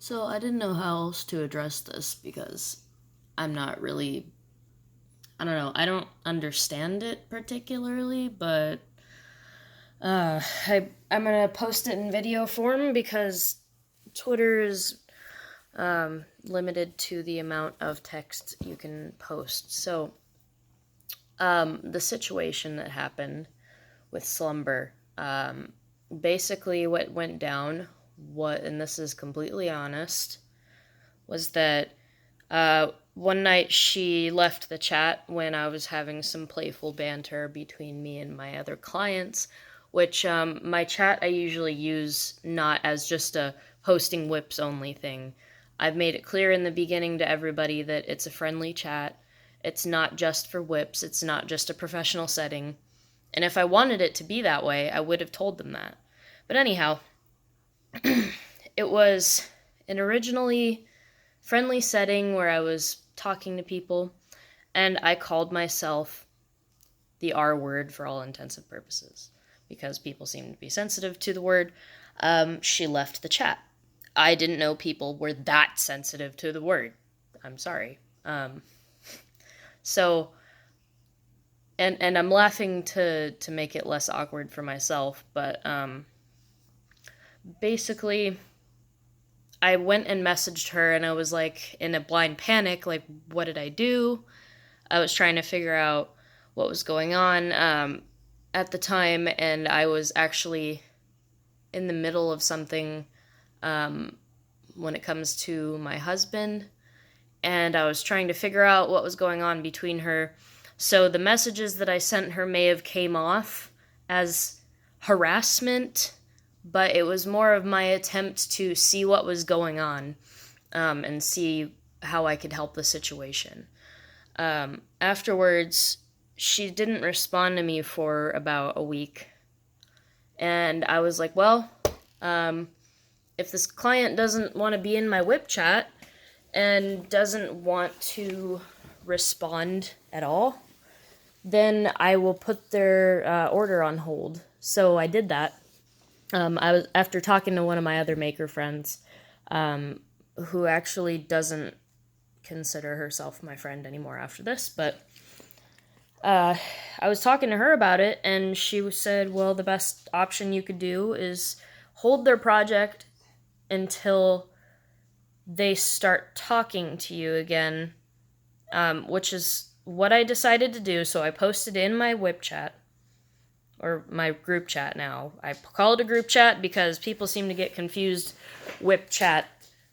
So I didn't know how else to address this because I'm not really, I don't know, I don't understand it particularly, but I'm gonna post it in video form because Twitter is limited to the amount of text you can post. So the situation that happened with Slumber, basically what went down, and this is completely honest, was that one night she left the chat when I was having some playful banter between me and my other clients, which my chat I usually use not as just a posting whips only thing. I've made it clear in the beginning to everybody that it's a friendly chat. It's not just for whips, it's not just a professional setting. And if I wanted it to be that way, I would have told them that. But anyhow, it was an originally friendly setting where I was talking to people, and I called myself the R word for all intents and purposes because people seem to be sensitive to the word. She left the chat. I didn't know people were that sensitive to the word. I'm sorry. So, and I'm laughing to make it less awkward for myself, but basically, I went and messaged her, and I was like in a blind panic, like, what did I do? I was trying to figure out what was going on at the time, and I was actually in the middle of something when it comes to my husband, and I was trying to figure out what was going on between her. So the messages that I sent her may have came off as harassment, but it was more of my attempt to see what was going on and see how I could help the situation. Afterwards, she didn't respond to me for about a week. And I was like, well, if this client doesn't want to be in my whip chat and doesn't want to respond at all, then I will put their order on hold. So I did that. I was after talking to one of my other maker friends, who actually doesn't consider herself my friend anymore after this, but I was talking to her about it, and she said, well, the best option you could do is hold their project until they start talking to you again, which is what I decided to do. So I posted in my whip chat, or my group chat now. I call it a group chat because people seem to get confused whip chat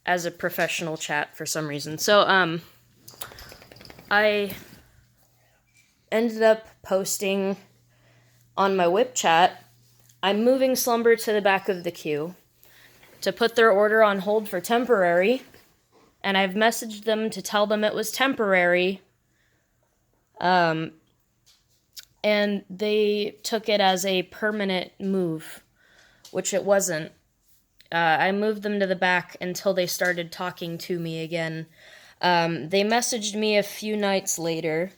as a professional chat for some reason. So I ended up posting on my whip chat, I'm moving Slumber to the back of the queue to put their order on hold for temporary, and I've messaged them to tell them it was temporary, and they took it as a permanent move, which it wasn't. I moved them to the back until they started talking to me again. They messaged me a few nights later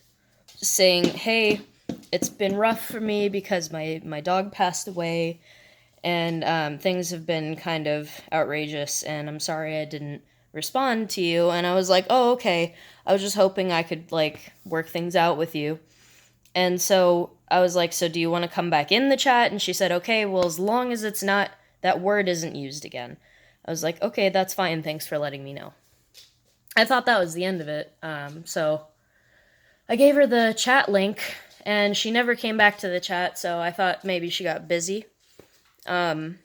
saying, hey, it's been rough for me because my dog passed away, and things have been kind of outrageous, and I'm sorry I didn't respond to you. And I was like, oh, okay. I was just hoping I could, like, work things out with you. And so I was like, so do you want to come back in the chat? And she said, okay, well, as long as it's not, that word isn't used again. I was like, okay, that's fine. Thanks for letting me know. I thought that was the end of it. So I gave her the chat link, and she never came back to the chat, so I thought maybe she got busy. And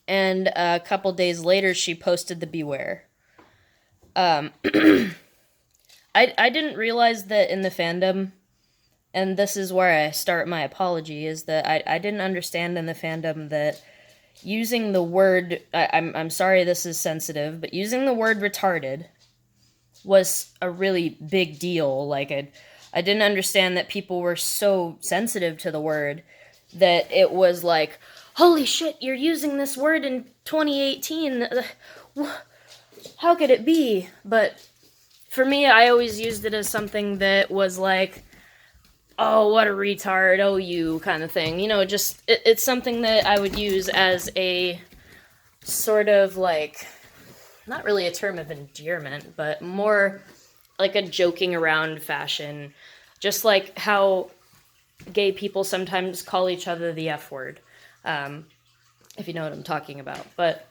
a couple days later, she posted the beware. I didn't realize that in the fandom, and this is where I start my apology, is that I didn't understand in the fandom that using the word, I'm sorry this is sensitive, but using the word retarded was a really big deal. Like, I didn't understand that people were so sensitive to the word that it was like, holy shit, you're using this word in 2018. How could it be? But for me, I always used it as something that was like, oh, what a retard, oh, you kind of thing. You know, just, it's something that I would use as a sort of like not really a term of endearment, but more like a joking around fashion. Just like how gay people sometimes call each other the F word, if you know what I'm talking about. But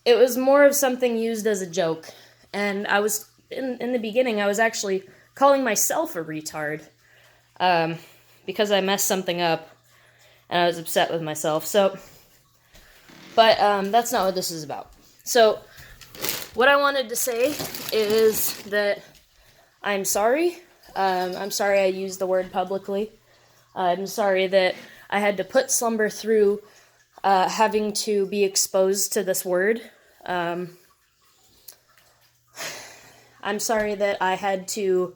it was more of something used as a joke. And I was, in the beginning, I was actually calling myself a retard, because I messed something up and I was upset with myself. So, but that's not what this is about. So, what I wanted to say is that I'm sorry. I'm sorry I used the word publicly. I'm sorry that I had to put Slumber through having to be exposed to this word. I'm sorry that I had to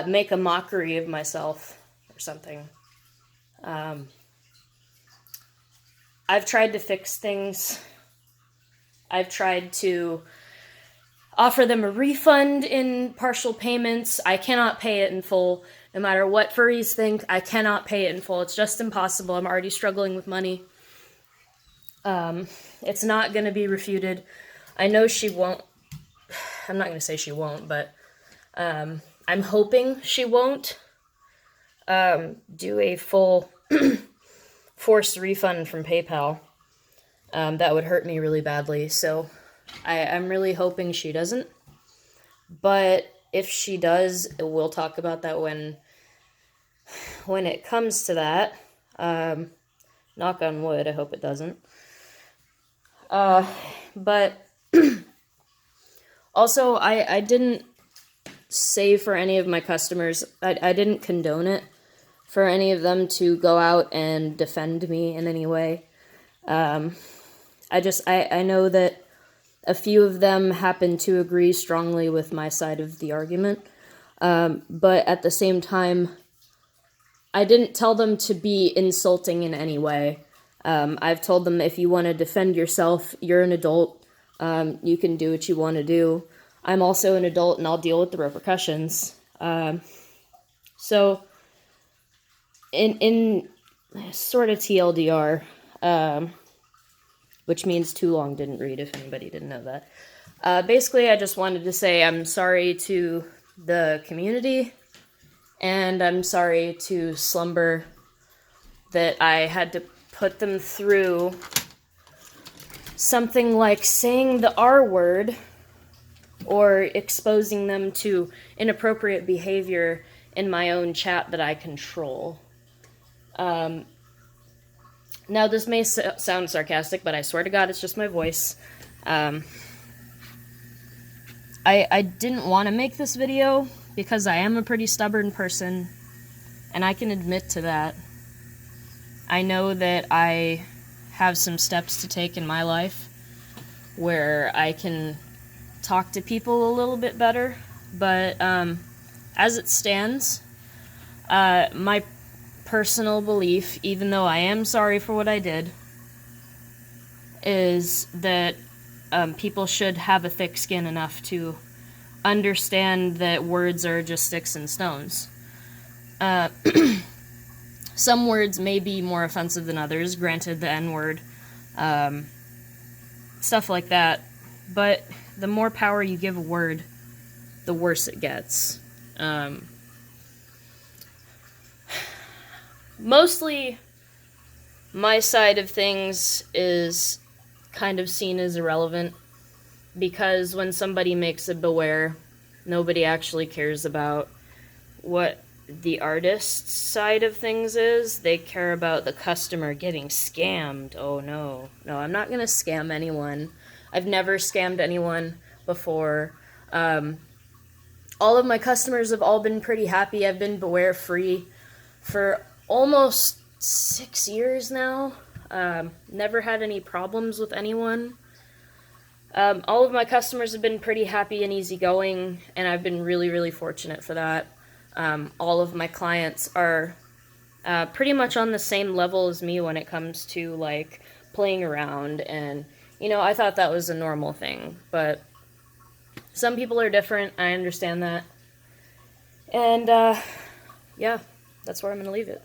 make a mockery of myself or something. I've tried to fix things. I've tried to offer them a refund in partial payments. I cannot pay it in full. No matter what furries think, I cannot pay it in full. It's just impossible. I'm already struggling with money. It's not going to be refuted. I know she won't. I'm not going to say she won't, but I'm hoping she won't do a full forced refund from PayPal. That would hurt me really badly. So I'm really hoping she doesn't. But if she does, we'll talk about that when it comes to that. Knock on wood, I hope it doesn't. But also, I didn't say for any of my customers, I didn't condone it for any of them to go out and defend me in any way. I know that a few of them happen to agree strongly with my side of the argument, but at the same time, I didn't tell them to be insulting in any way. I've told them if you want to defend yourself, you're an adult, you can do what you want to do. I'm also an adult and I'll deal with the repercussions. So, in sort of TLDR, which means too long didn't read, if anybody didn't know that. Basically, I just wanted to say I'm sorry to the community, and I'm sorry to Slumber that I had to put them through something like saying the R word or exposing them to inappropriate behavior in my own chat that I control. Now, this may sound sarcastic, but I swear to God, it's just my voice. I didn't want to make this video because I am a pretty stubborn person, and I can admit to that. I know that I have some steps to take in my life where I can talk to people a little bit better, but as it stands, my personal belief, even though I am sorry for what I did, is that people should have a thick skin enough to understand that words are just sticks and stones. Some words may be more offensive than others, granted the N-word, stuff like that, but the more power you give a word, the worse it gets. Mostly, my side of things is kind of seen as irrelevant, because when somebody makes a beware, nobody actually cares about what the artist's side of things is. They care about the customer getting scammed. Oh no. No, I'm not gonna scam anyone. I've never scammed anyone before. All of my customers have all been pretty happy. I've been beware free for almost 6 years now. Never had any problems with anyone. All of my customers have been pretty happy and easygoing, and I've been really, really fortunate for that. All of my clients are pretty much on the same level as me when it comes to, like, playing around, and, you know, I thought that was a normal thing, but some people are different. I understand that. And, yeah, that's where I'm going to leave it.